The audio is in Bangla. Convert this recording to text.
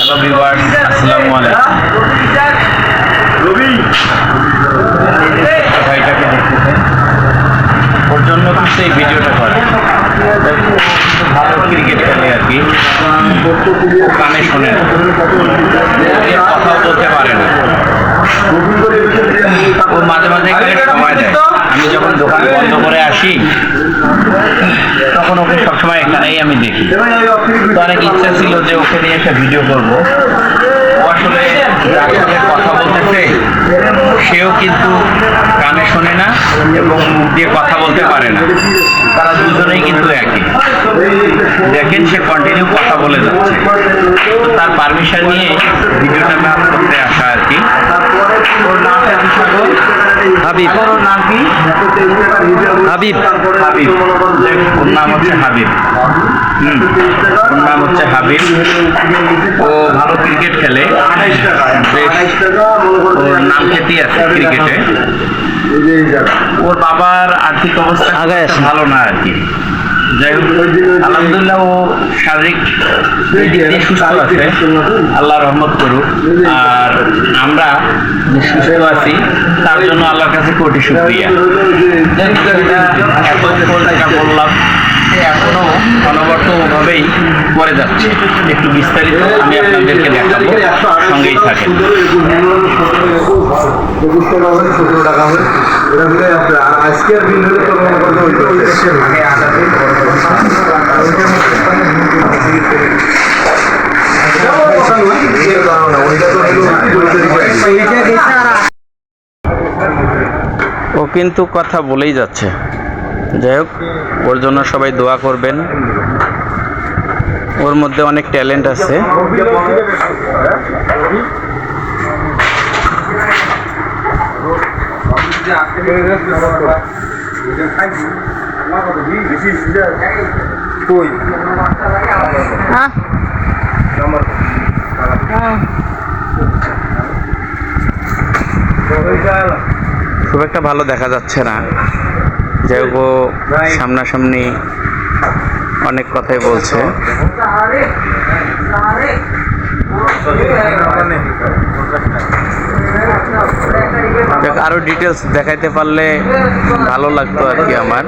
হ্যালো ভিউয়ার্স, আসসালামু আলাইকুম। ভাইটাকে দেখতেছেন, ওর জন্য কিন্তু এই ভিডিওটা করে। ভালো ক্রিকেট খেলে আর কি, কানে শোনে না, কথাও বলতে পারে না। ও মাঝে মাঝে সময় দেয়। আমি যখন দোকান বন্ধ করে আসি তখন ওকে সবসময় এখানেই আমি দেখি। তো অনেক ইচ্ছা ছিল যে ওকে নিয়ে একটা ভিডিও করবো। ও আসলে যার সঙ্গে কথা বলতেছে সেও কিন্তু কানে শোনে না এবং মুখ দিয়ে কথা বলতে পারে না। তারা দুজনেই কিন্তু একই। দেখেন, সে কন্টিনিউ কথা বলে যাচ্ছে। তো তার পারমিশন নিয়ে ভিডিওটা আমি করতে আসা আর কি। ওর নাম হাবিব। ওর নাম কি? হাবিব। হাবিব, ওর নাম হচ্ছে হাবিব। ওর নাম হচ্ছে হাবিব। ও ভালো ক্রিকেট খেলে, ওর নাম খ্যাতি আছে ক্রিকেটে। ওর বাবার আর্থিক অবস্থা ভালো না আর কি। যাই হোক, আলহামদুলিল্লাহ ও শারীরিক দিক দিয়ে সুস্থ আছে, আল্লাহ রহমত করুক। আর আমরা সুস্থ আছি তার জন্য আল্লাহর কাছে কোটি শুকরিয়া। এত বললাম, এখনো অনবরত ওভাবেই করে যাচ্ছে। একটু বিস্তারিত আমি আপনাদেরকে দেখাবো, সঙ্গেই থাকেন। ও কিন্তু কথা বলেই যাচ্ছে। যাই হোক, ওর জন্য সবাই দোয়া করবেন। ওর মধ্যে অনেক ট্যালেন্ট আছে। খুব একটা ভালো দেখা যাচ্ছে না। যাই হোক, ও সামনাসামনি অনেক কথাই বলছে। আরো ডিটেলস দেখাইতে পারলে ভালো লাগতো আর কি আমার।